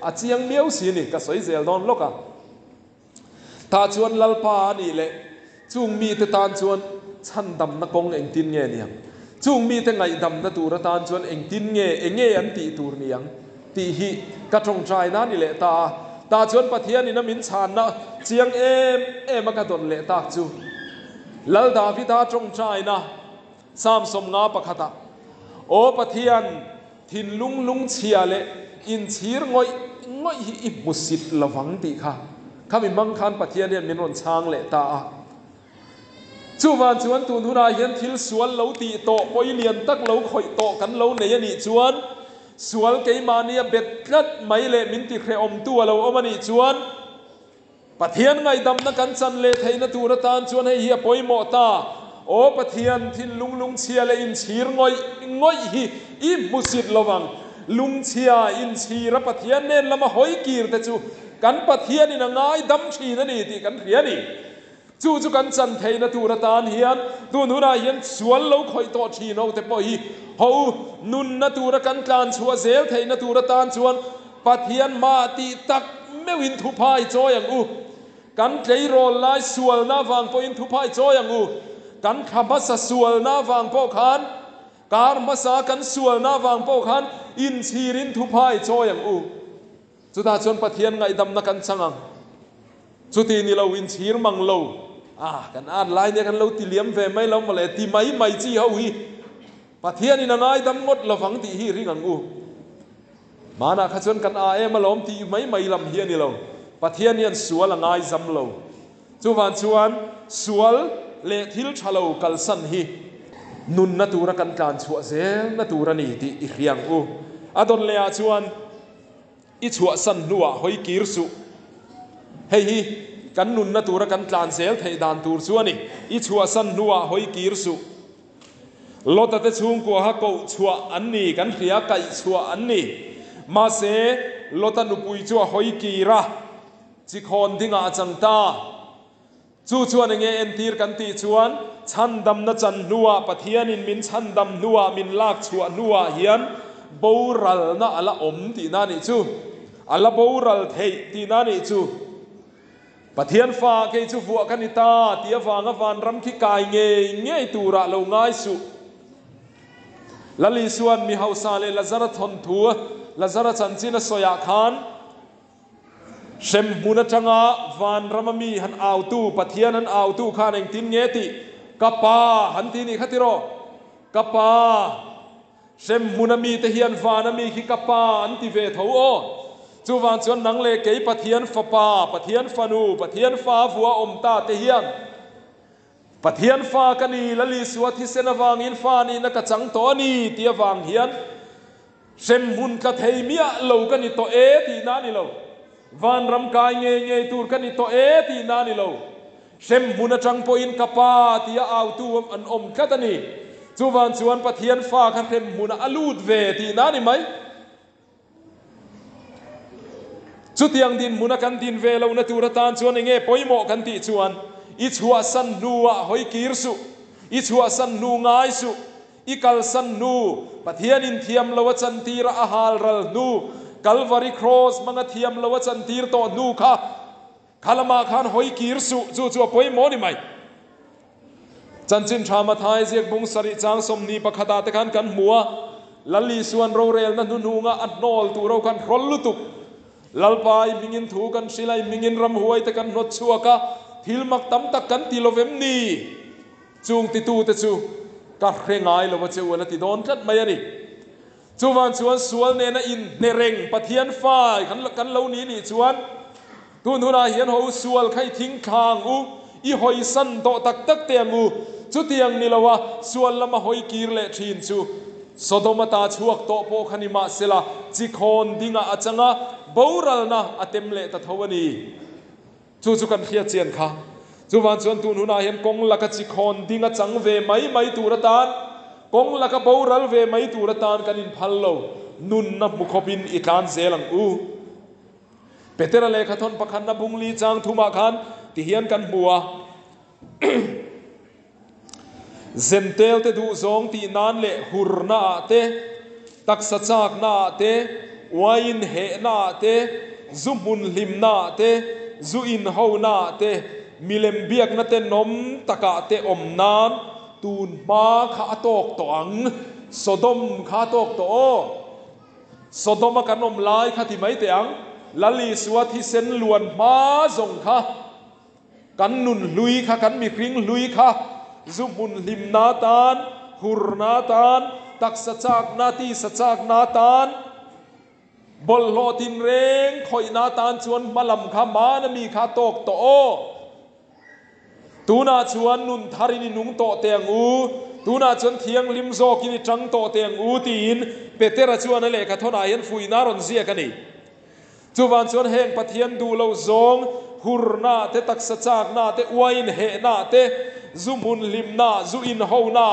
อาเจียงเมียวสีนี่ก็สวยเซลดอนโลกะตาชวนลัลปานี่แหละจุงมีแต่ตาชวนชันดำนักงเองตินเงี้ยเนี่ยจุงมีแต่ไงดำนัตูระตาชวนเองตินเงี้ยเองเงี้ยอันตีตูร์เนี่ยตีฮีกระจงใจนั่นนี่แหละตา ตาชวนปะเทียนนี่น้ำมินชานนะเจียงมากระโดดเละตากจูลัลดาพิดาจงใจนะสามสมงาปะขตาโอปะเทียนทินลุงเชียเลอินชีร์ง่อยอิมุสิตละวังติค่ะข้ามีมังคันปะเทียนเนี่ยมีนวนช้างเละตาจูวันชวนตูนทุนายเห็นทิลสวนเหลาตีโตปอยเลียนตักเหลาข่อยโตกันเหลาเนียนี่ชวนสวนเกยมาเนี่ยเบ็ดกัดไม่เละมินติเครอมตัวเราเอามานี่ชวนปะเทียนไงดำนักกันจันเละไทยนตูรตานชวนให้เฮียปอยโมตาโอปะเทียนทินลุงเชียเลอินชีร์ง่อยฮิอิมุสิตระวังลุงเชียอินชีระปะเทียนเน้นละมาหอยกีร์แต่จูกันปะเทียนนี่นะง่ายดำชีนั่นนี่ที่กันเทียนนี่จูกันจันเทนตูรตานเฮียนตูนุนายเฮียนสวนเราคอยต่อชีนเอาแต่ปอยเฮานุนนตูรกันการชัวเซลเทนตูรตานชวนปะเทียนมาตีตักไม่วินทุพายจออย่างอูกันใจโรลไลสวนหน้าฟังปอินทุพายจออย่างอูกันขมัสสวนหน้าฟังพวกขันการมาสากันสวนหน้าฟังพวกขันอินชีรินทุพายจออย่างอูจุดาชนปะเทียนไงดำนักกันสังจุดที่นี่เราอินชีรมังโลกันอ่านไลน์เนี่ยกันเราตีเลี้ยมเวไม่เรามาเลยตีไม่จี้เฮาฮีปะเทียนนี่นะไงดำงดเราฝังตีฮีริงังอูมานะข้าชนกันมาล้อมตีไม่ลำเฮียนี่เราปะเทียนเนี่ยสวนละไงจำเราจุวันชวนสวนเลทิลชาโลกัลสันฮีนุนนตูระกันการชัวเซนตูระนี่ที่อีเรียงอูอดอนเลอาชวนอิชัวสันนัวหอยกีรสุเฮ้ยกันนุนนตูระกันการเซลไทยดานตูรชวนี่อิชัวสันนัวหอยกีรสุลดแต่ชุงกัวฮักกูชัวอันนี้กันเรียกไก่ชัวอันนี้มาเสลดนุปุยชัวหอยกีระจิคอนที่งาจังตาจู่ชวนเงี้ยเอ็นทีร์กันตีชวนชันดำนัจันนัวปะเทียนินมินชันดำนัวมินลากชัวนัวเฮียนบูรัลน่ะอัลอมตีนั่นนี่จู่อัลบูรัลเทตีนั่นนี่จู่ปะเทียนฟ้าเกยจู่ฟัวกันนิตาเตียฟ้างฟันรำขี้กายเงี้ยตูระเราง่ายสุละลีส่วนมีเฮาซาเลละซาระทนทัวละซาระจันจินสอยาคานเชมมุนจังอาวันรำมีหันเอาตู้ปะเทียนหันเอาตู้ข้าเองตินเงติกับปาหันทีนี่ขัดติโรกับปาเชมมุนมีเทียนฟ้านมีขี้กับปาอันติเวทโอจูวันชวนนังเลเกยปะเทียนฟ้าปาปะเทียนฟานูปะเทียนฟ้าฟัวอมตาเทียนปะเทียนฟ้ากันนี่ละลีสวดที่เสนวางอินฟ้านี่นักจังตัวนี่เตียวางเฮียนเชมมุนกะเทเมียเหลากันนี่ตัวตีนั่นนี่เหลาวันรำกายเงยตูร์กันนี่ตัวตีนั่นนี่เราเชมมุนจังปอินกับปาที่เอาตัวอันอมกันนี่จูวันชวนปะเทียนฟ้ากันเชมมุนอลูดเวที่นั่นนี่ไหมจุดยังดินมุนกันดินเวเราในตูรตานชวนเงยปอยโมกันติชวนอิชัวสันนัวหอยกีรสุอิชัวสันนูง่ายสุอิกัลสันนูปะเทียนินเทียมละวจันตีระอาหารรัลนูกัลวาริครอสมังเทียมละวจันตีร์โตนูค่ะคาลมาขันหอยกีรสุจู่ปอยโมนี่ไหมจันจินชามาทายเจียกบุงสริจางสมนีปะขดาตะกันกันหัวลัลีส่วนเราเรลนั้นนูงะอัดนอลตูเรากันรลุตุกลัลปายมิงินถูกันสิไลมิงินรำหวยตะกันนดชัวกะทิลมักตั้มตะกันติโลเวมนีจุงติตูเตจูกัดเร่งไงเราว่าเจ้าวันติโดนจัดไม่ยันนี่จูวันชวนสวนเนนอินเนเร่งปะเทียนฟ้ากันเหล่านี้นี่ชวนตุนทุนาเหียนหูสวนใครทิ้งคางอีหอยสันโตตักเตียงจุดเตียงนี่ละว่าสวนละมาหอยกีร์เลทีนจูสดมาตาชวกโตโปขณิมาเสลาจิคอนดิงาอาจังะบูรัลนะอเต็มเลตทวนีจู่กันเขียเจียนค่ะจู่วันชวนตุนหุนาเห็นกงลักจิคอนดิงาจังเวไม่ตูรตานกงลักบูรัลเวไม่ตูรตานกันอินพัลโลนุนนับมุขบินอีกานเซลังเปเตระเลขทนประคันนับบุงลีจางทุมาคันที่เฮียนกันบัวเซนเตลเตดูซองตีนานเลหุรนาเตตักสัจจากนาเตวายนเฮนาเตซุมุนลิมนาเตซุอินเฮานาเตมิเลมเบียกนาเตนมตะกะเตอมนานตูนมาขาตอกตอังโซดมขาตอกโตโซดมกันอมลายขาที่ไม่เตียง ลลีสวที่เส้นล้วนมาส่งค่ะกันนุนลุยค่ะกันมีคริงลุยค่ะซุมุนลิมนาตานหุรนาตานตักสจากนาตีสจากนาตานบอลโลตินเร่งคอยนาตานชวนมาลำขามานะมีขาตกโตตูนาชวนนุนทารินินุงโตเตียงอูตูนาชวนเทียงลิมโซกินิจังโตเตียงอูตีนเปเตระชวนนั่นแหละกะทนายนฟุยนารอนเซียกันนี่จูวันชวนเฮงปะเทียนดูเราซงหุรนาเตตักสจากนาเตอวยนเฮนาเตซุมุนลิมนาซุอินโฮนา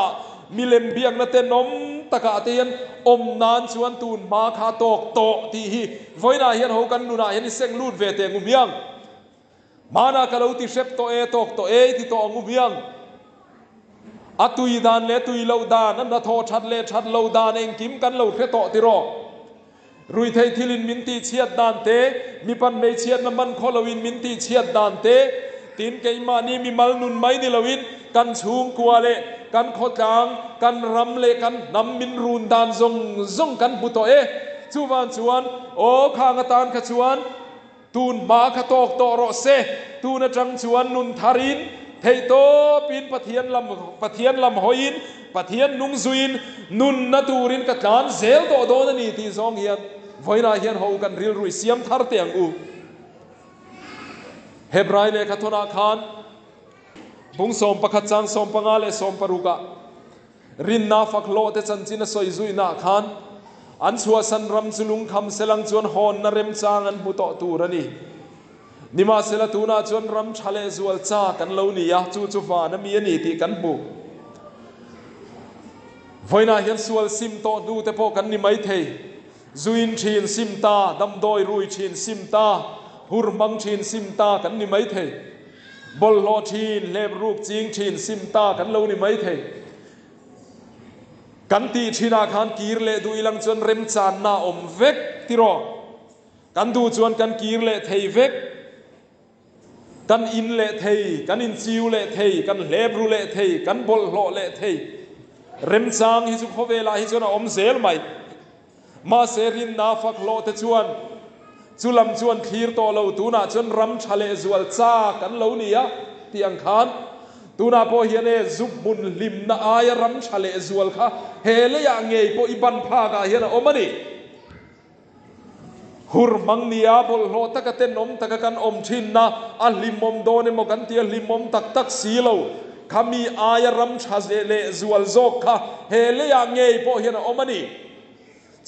มิเลมเบียงนาเตนมตะกะเตียนอมนานชวนตูนมาคาตกโตทีฮีไว้นาเฮียนโฮกันนุนาเฮียนเซ็งลูดเวเตงุมยังมานาคาลูติเชปโตเอตกโตเอที่โตงุมยังอตุยดานเลตุยเลวดานนั่นนาโทชัดเลชัดเลวดานเองกิมกันเลวเทโตติโรรุยไทยทิลินมินตีเชียดดานเตมีปันไม่เชียดน้ำมันโคลวินมินตีเชียดดานเตตีนเกยมานีมีมัลนุนไม่ดิลวินกันชูงกัวเลกันโคจางกันรำเลกันนำมินรูนดานซงกันบุตโตเอชูวันชวนโอข้างตานขชวนตูนมาขตอกโตโรเซตูนจังชวนนุนทารินเทโตปีนปะเทียนลำหอยนปะเทียนนุงซุยนนุนนาตูรินกัดการเซลโตโดนนี่ที่สองเฮียนไว้นาเฮียนเขากันริลรุยเสียมทาร์เตียงอูเฮบรายเลขธนาคารบุงสมประคัดจังสมปังอาเลสมปรุกะรินนาฟักโลเตจันจินสอยซุยนาคานอันชัวสันรำจุลุงคำเสลังจวนฮอนนเรมจางอันมุตตูรนีนิมาเสลตูนาจวนรำชาเลจวลจ้ากันเลวนี่ยาจูฟ้านมีนี่ที่กันบุไว้นาเฮียนสวลซิมโตดูเตโปกันนี่ไม่เทซุยนชีนซิมตาดำโดยรุยชีนซิมตาหุรมังชีนซิมตากันนี่ไม่เทบอลโลชีนเลบรูปจิงชีนซิมตากันเลวนี่ไม่เทกันตีชีนาคานกีร์เลดูอีลังจวนเร็มจานนาอมเวกติโรกันดูจวนกันกีร์เลเทเวกกันอินเลเทกันอินซิวเลเทกันเลบรูเลเทกันบอลโลเลเทเร็มจางฮิจุโคเวลาฮิจวนอมเซลไหมมาเซรินนาฟักโลเตจวนจุลำจวนคีร์โตเลวตูนาจวนรำชาเลจวลจ้ากันเลวนี่ยะที่อังคารตูนาโปเฮียเนซุบมุนลิมนาอายรำชาเลจวลค่ะเฮเลยยังไงโปอิบันพากาเฮียนะอมันนี่หุรมังเนียบอลโลตะกะเตนอมตะกะกันอมชินนะอัลลิมอมโดเนมกันเตียลิมอมตักสีเลวขามีอายรำชาเลจวลโซกค่ะเฮเลยยังไงโปเฮียนะอมันนี่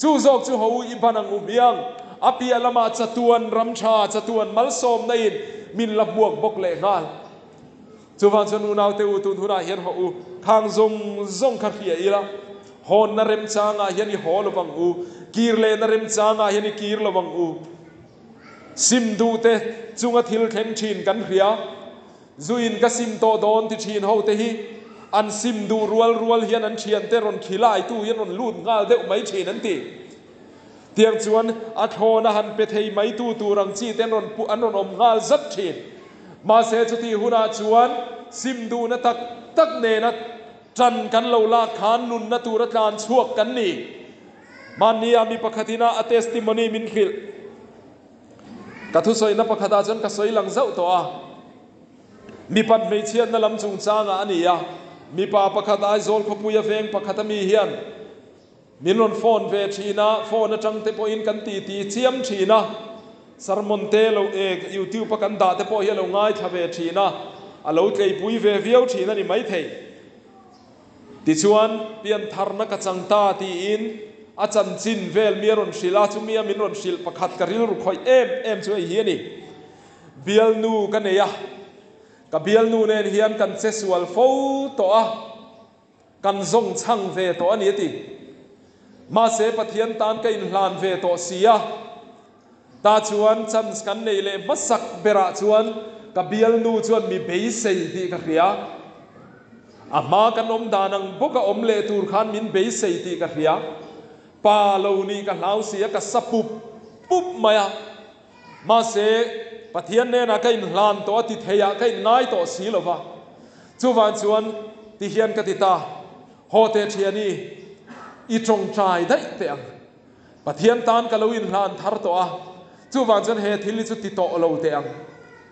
จูโซกจูหูอิบันังอุเบียงอภิอาลมาจตวนรำชาจตวนมัลโซมในมินลับบวกบกเล่งานจูวันชนูนาวเตอุตุนหุนาเฮียนหูข้างซงขัดเขียอีละฮอนนเรมจางาเฮียนี่ฮอลวังอูกีร์เลนเรมจางาเฮียนี่กีร์ลวังอูซิมดูเตจุงทิลเข็งชีนกันเขียจุอินกซิมโตโดนที่ชีนหูเตฮีอันซิมดูรัวเฮียนันเชียนเตรอนขีไลตู้เฮียนอนลูดงาเดอไม่ชีนันตีเตียงจวนอัทโหนหันเปเทยไม่ตู้ตูรังจีเตนรอนปุอันรอนอมงาจัดชีนมาเสจุติหุนาจวนซิมดูนะตักเนนะจันกันเลวลาขานนุนนะตูรัตลานชวกกันนี่มันนี่มีปะคตินาอเตสติมอนีมินขิลกัทุสอยนะปะคตาจันกัสอยหลังเจ้าตัวมีปันไม่เชียนนะลำจุงจางอันนี้มีปาปะคตาโซลขปุยเฟงปะคตมีเฮียนมิลอนโฟนเวชีนะโฟนจังเตปอินกันตีเชียมชีนะสารมนเตโลเอกยูทิวปะกันดาเตปเฮียโลง่ายทเวชีนะอโลเกยปุยเวเวียวชีนะนี่ไม่เทติชวนเปลี่ยนทารนักจังตาตีอินอาจารย์จินเวลมีรอนศิลาจุมีมิรอนศิลปะขัดกริลรุคอยเอ็มช่วยเฮียนี่เบียลนูกันเนี่ยกับเบียลนูเนี่ยเฮียนกันเซสวลโฟตัวกันซงช่างเวตัวนี้ติมาเสปเทียนตานกันลานเวตัวเสียตาชวนจันกันในเลมัสักเบระชวนกับเบียลนูชวนมีเบยเซติกันเรียอามากันอมดานังบุกอมเลตูร์ขานมินเบยเซติกันเรียปาโลนีกันลาวเสียกันสปุบปุ๊บมามาเสปเทียนเนี่ยนะกันลานตัวติเทียกันนายตัวสีลวะจูวันชวนติเฮียนกติตาโฮเตเทียนีอีจงใจได้เตียงปะเทียนตานกะลวินลานทาร์ตัว chu van chuan he thil chu ti to lo te ang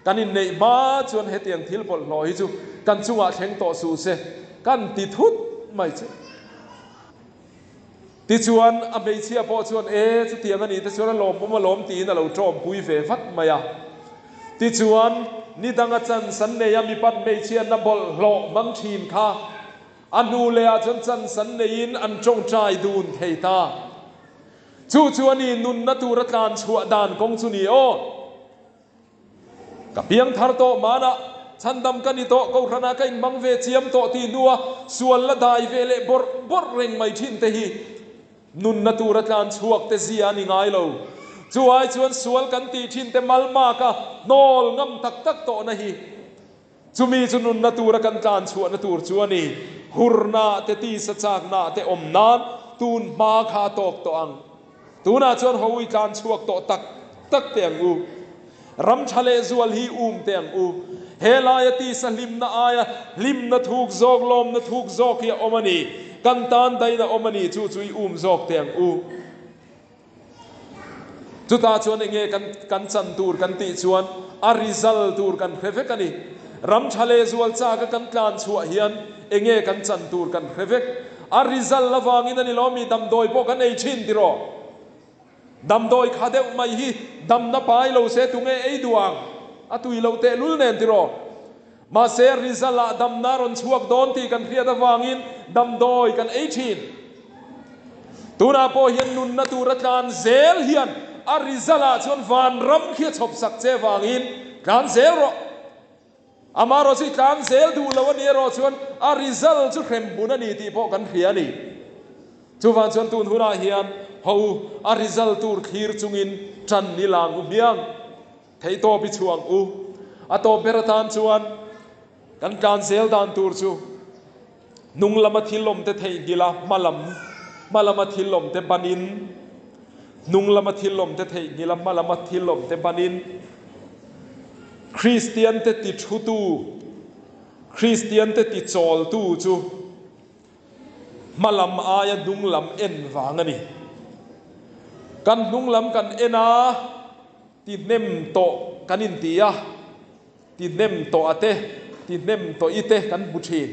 kan in nei ma chuan he tiang thil pol lo hi chu kan chunga thleng to su se kan ti thut mai chu ti chuan a mei chia po chuan chu tiang ani te chuan lom poma lom ti na lo trom pui ve vat maya ti chuan ni danga chan san ne ya mi pat mei chia na bol lo mang thin kha anu le a chan san ne in an chong trai dun thei ta chu chuani nun na tur tlan chhuah dan kong chu ni o ka piang thar to mana chandam kani to ko rana ka in mang ve chiam to ti nuwa sual la dai ve le bor reng mai thin te hi nun na tur tlan chuak te zia ni ngai lo chu ai chuan sual kan ti thin te malma ka nol ngam tak tak to na hi chumi chu nun na tur kan tlan chuak na tur chuani hurna te ti sa chak na te om nan tun ma kha tok to ang tuna chuan hoi tlan chuak to tak tak te ang u ram chale zual hi te ang u helayati sa lim na aya lim na thuk zok lom na thuk zok ya omani kan tan dai na omani chu chui zok te ang u chu ta chuan enge kan chan tur kan ti chuan a result tur kan khevek ani ram chale zual cha ka kan tlan chua hian enge kan chan tur kan khevek a result lawangin ani lo mi dam doi po kan ei thin tiro dam doi khadeu mai hi dam na pai lo se tunge ei duang atui lo te lul nen tiro ma se rizala dam na ron chuak don ti kan khria da wangin dam doi kan ei thin tuna po hian nun na tur tlan zel hian a rizala chon van ram khia chop sak che wangin kan zel ro amaro si kan zel du lo ni ro chon a rizal chu khrem buna ni ti po kan khria ni chu van chon tun huna hian ho a result tur khir chungin tran ni lang umiang thei to pi chuang u a to beratan chuan kan sel dan tur chu nung lama thilom te thei gila malama thilom te banin nung lama thilom te thei gila malama thilom te banin Christian te ti thutu Christian te ti chol tu chu malam aya dung lam en wangani kan nung lam kan ena ti nem to kanin tia ti nem to ate ti nem to ite kan buthin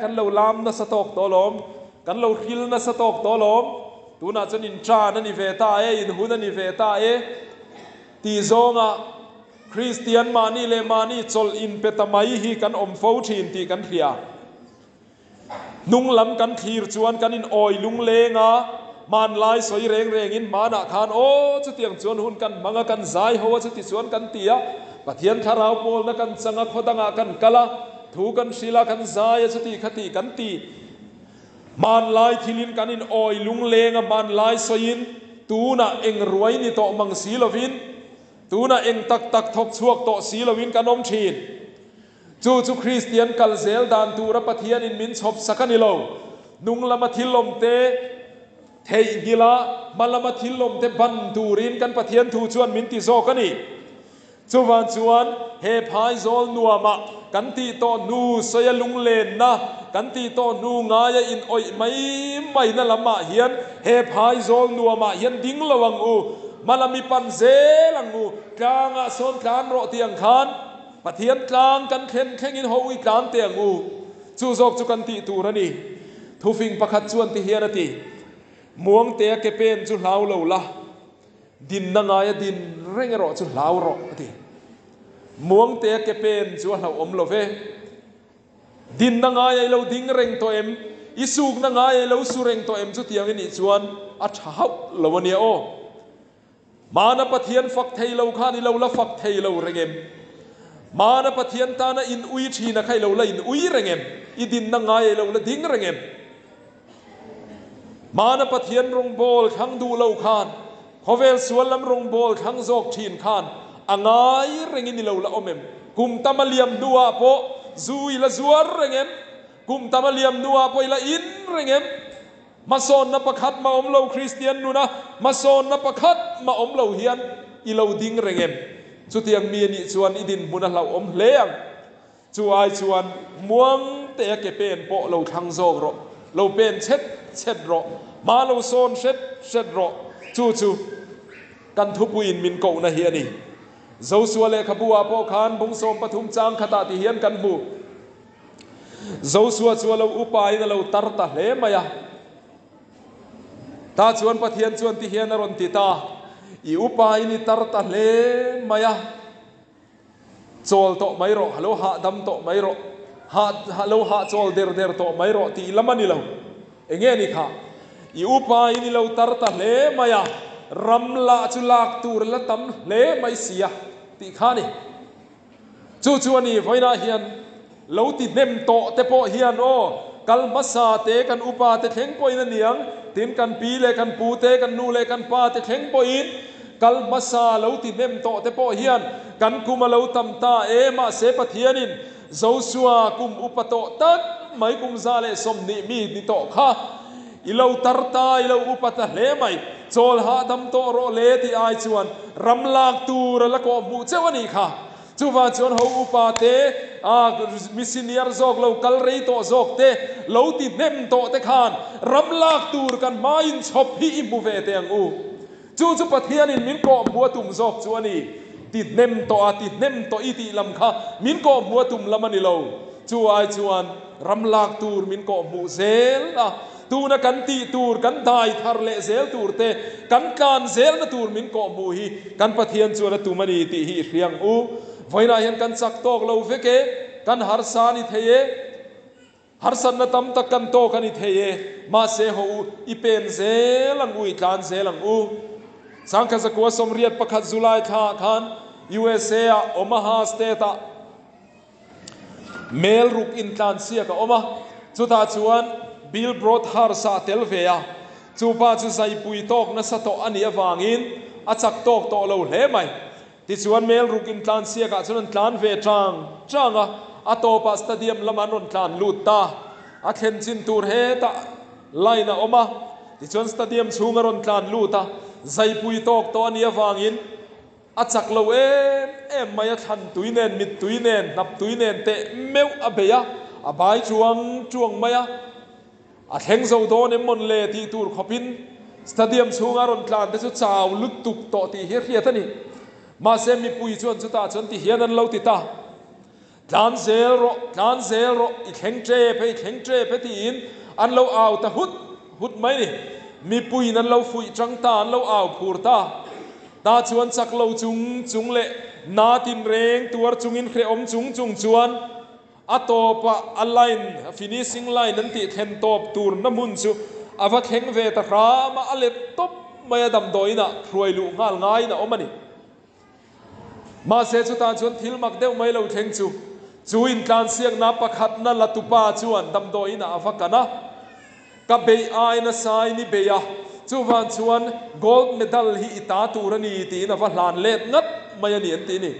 kan lo lam na satok to lom kan lo khil na satok to lom tuna chon in tra na ni veta in hu na ni veta ti zonga Christian mani le mani chol in petamai hi kan om fo thin ti kan thia nung lam kan khir chuan kan in oi lung lenga man lai soi reng in mana khan chu tiang chuan hun kan manga kan zai ho chu ti chuan kan tia pathian tharau pol na kan changa khodanga kan kala thu kan sila kan zai chu ti khati kan ti man lai thilin kan in oi lung lenga man lai soin tuna eng ruai ni to mang silovin tuna eng tak thok chuak to silovin kan om thin chu Christian kalzel dan tura pathian in min chop sakani lo nung lama thilom te thei gila malama thilom te ban turin kan pathian thu chuan min ti zo kani chuwan chuan he phai zol nuama kan ti to nu soya lung len na kan ti to nu ngaya in oi mai na lama hian he phai zol nuama hian ding lawang u malami pan zelang u kanga son kan ro tiang khan pathian tlang kan khen in hoi kan tiang u chu zok chu kan ti turani thufing pakhat chuan ti hian ati muang te ke pen chu hlau lo la din na ngaya din reng ro chu hlau ro ati muang te ke pen chu hlau om lo ve din na ngaya lo ding reng to em isuk na ngaya lo su reng to em chu tiang ni chuan a thau lo ania o mana pathian fak thei lo khan i lo la fak thei lo rengem mana pathian ta na in ui thina khai lo la in ui rengem i din na ngaya lo la ding rengem mana pathian rong bol khang du lo khan khovel sualam rong bol khang zok thin khan angai rengin lo la omem kum tamaliam nuwa po zui la zuar rengem kum tamaliam nuwa po ila in rengem mason na pakhat ma om lo Christian nuna mason na pakhat ma om lo hian i lo ding rengem chu tiang mi ni chuan idin buna lo om leang chu ai chuan muang te ke pen po lo khang zok ro lo pen chet ro ma lo son set ro chu กันทุบุอินมินโกนะเฮียนี่โจสัวเลขบัวพอคานบุงสมปฐุมจางขตาติเฮียนกันบุโจสัวชัวเราอุปายนะเราตรตะเลมายาตาชวนปะเทียนชวนติเฮียนรนติตาอีอุปายนี่ตรตะเลมายาโจลโตไม่รอฮัลโหลหะดำโตไม่รอฮัลโหลหะโจลเดร์โตไม่รอตีละมันนี่เราเองนี่ค่ะอีอุปายนี่เราตรตะเลมายารำลาจุลากตูรละตั้มเลไม่เสียติข้านี่จู่ๆนี่ไฟน่าเฮียนเราติดเนมโตเตโปเฮียนโอกัลมาซาเตกันอุปาเตเข่งปอยนั่นเนียงตินกันปีเลกันปูเตกันนูเลกันปาเตเข่งปอยกัลมาซาเราติดเนมโตเตโปเฮียนกันกุมาเราตั้มตามาเสปเทียนินโจสัวกุมอุปโตตัดไม่กุมซาเลสมนิมีนิโตข้าอีเราตรตาอีเราอุปตะเลไม่โจลหาดำโตโรเลติไอชวนรำลากตูระละก็มูเจวนี่ค่ะจูว่าชวนเขาอุปาเตมิสิเนียร์จอกเรากัลเรย์โตจอกเตเราติดเนมโตเตขานรำลากตูรกันมาอินชอบฮีอิมูเวเตงอูจู่ปะเทียนินมินก็บัวตุ่มจอกชวนี่ติดเนมโตติดเนมโตอีติลำค่ะมินก็บัวตุ่มละมันนี่เราจู่ไอชวนรำลากตูรมินก็มูเซลตูนักันตีตูรกันได้ทาร์เลเซลตูรเตกันการเซลนตูรมินก็มูฮีกันปะเทียนชวนตูมันนี่ตีฮีเรียงอูไฟน่าเห็นกันสักโตกเราเฟกกันหาร์สานิเทเยหาร์สันนตั้มตะกันโตกันนิเทเยมาเซหูอีเป็นเซลังอุยการเซลังอูสังกัสกัวสมเรียดประคัดจุลัยท่าขัน USA โอมาฮาสเตตเมลรุกอินการเซียกับโอมาจุดาชวนบิลบรอดฮาร์ซาเทลเวียจูปาจูใส่ปุยโตกนัสโตอันนี้วางอินอาจักโตกโตเราเล่ไหมที่ชวนเมลรุกินทานเสียกะชวนทานเวจางอ่ะอัตโตปัสตาเดียมละมันนทานลูดตาอัเคนจินตูร์เฮตาไลน์ออกมาที่ชวนสตาเดียมชูงรนทานลูดตาใจปุยโตกตัวนี้ฟังอินอาจักเราไม่ทันตุยเนนมิดตุยเนนนับตุยเนนเตะเมวอเบียอบายจวงไม่อาเฮงโซโดเนมอนเลที่ตูร์ขบินสตาเดียมชูงรนทานแต่สุดสาวลุดตุกโตที่เฮียท่านี่มาเซมิปุยชวนสุดาชวนที่เฮียนันเราติดตาการเซลโรอีกแข่งเจไปที่อินอันเราเอาแต่หุดไหมนี่มีปุยนั้นเราฟุยจังตาเราเอาผูร์ตาชวนสักเราจุงเละนาตินเร่งตัวจุงอินเครอมจุงชวนอัตโตปะอัลไลน์ฟินิชิ่งไลน์นั้นติเข็นตบตูร์น้ำมุนจูอาวักแข่งเวตรามาอเลตบไม่ดำดอยนะรวยลุง่ายนะอมันนี่มาเสจุตาชวนทิลมักเดวไม่เราเข่งจูอินการเสียงนับประคัดนั่นละตุปาชวนดำโดยนะอาฟักกันนะกับเบียนะสายนี่เบียจูวันชวนโกลด์เมดัลฮีอิตาตูรนีตีนะฟัลานเล็ดงัดไม่ยันเนียนตีนี่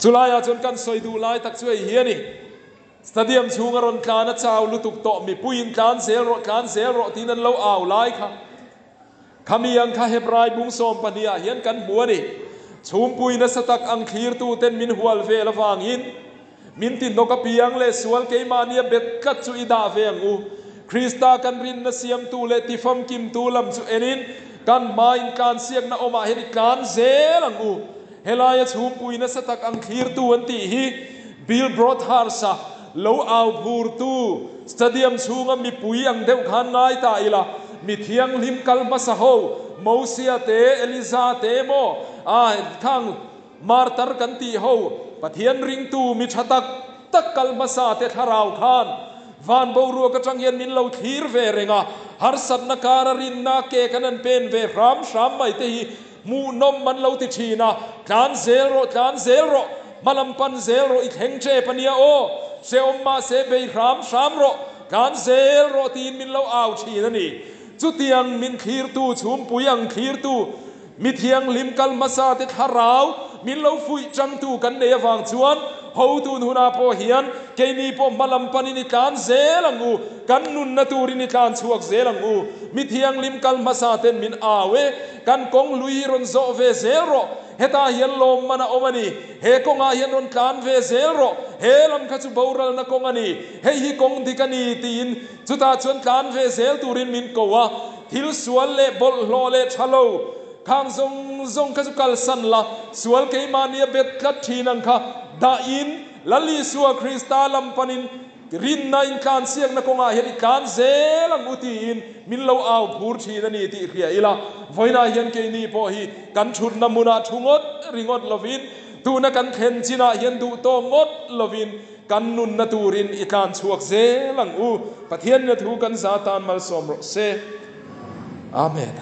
จุลายาจนกันสวยดูลายตักช่วยเฮียนี่สตาเดียมชูงรนคานเจ้าลุตุกโตมีปุยินการเซลโรที่นั่นเราเอาลายค่ะขมียังข้าเฮบรายบุงโสมปนียเฮียนกันบัวนี่ชุมปุยนัสตักอังคีร์ตูเต็นมินหัวเวลฟางอินมินตินนกปียังเลสวลเกมานียเบ็ดกัดจุอิดาเวงอูคริสตากันรินนเสียมตูเลติฟัมกิมตูลำจุเอนินกันมาอินการเสียงนาอมาเฮดิการเซลังอูเฮลายชุมปุยนัสตักอังคีร์ตูอันตีฮีบิลบรอดฮาร์ซาโลเอาพูร์ตูสตาเดียมชูงมีปุยอังเดวขันนายตาอิละมีเทียงลิมกัลมาสะโฮโมเซียเตเอลิซาเตโมทั้งมาร์ตร์กันตีโฮปะเทียนริงตูมิชตักตักกัลมาซาเตทาราวขานวันบรัวกจังเย็นมินเราทีร์เวเรงะฮาร์สันนักการรินนาเกกันนันเป็นเวรามชามไม่เตหีมูนมมันเราติชีนะการเซลโรมาลำปันเซลโรอีกแห่งเจปนียโอเซอมมาเซเบยรามชามโรการเซลโรตีนมินเราเอาชีนั่นนี่จุดยังมินขีร์ตูชุมปุยังขีร์ตูมิเทียงลิมกัลมาซาเตทาราวมินเราฟุยจังตูกันเดียฟังชวนฮูตูนหุนาโพเฮียนเกนีโพมาลัมปานินิการเซลังอูกันนุนนตูรินิการชวกเซลังอูมิเทียงลิมกัลมาซาเตนมินอาเวกันกงลุยรอนโซเวเซโรเฮตาเฮียนลมมันอมันนีเฮกงอาเฮียนรอนการเวเซโรเฮลัมขจุบาวรัลนักงอันนีเฮฮิกงดิกันีตีนจุดาชวนการเวเซลตูรินมินโกวะทิลสวนเลบอลโลเลชาโล ข้างทรงขจุกัลสันละสวลเกมาเนียเบ็ดกัดทีนังค่ะดาอินลลีสัวคริสตาลัมปันินรินนาอินการเสียงนักงาเฮดิการเซลังอุตีอินมินเลวเอาพูดทีนันนี่ติเรียอีละไว้นาเฮียนเกนีพอฮีกันชุดนมุนาทุงดริงดลวินตูนักันเข็นจินาเฮียนดูโตงดลวินกันนุนนตูรินอีการชวกเซลังอูปะเทียนนทูกันซาตานมัลสมรเซอาเมน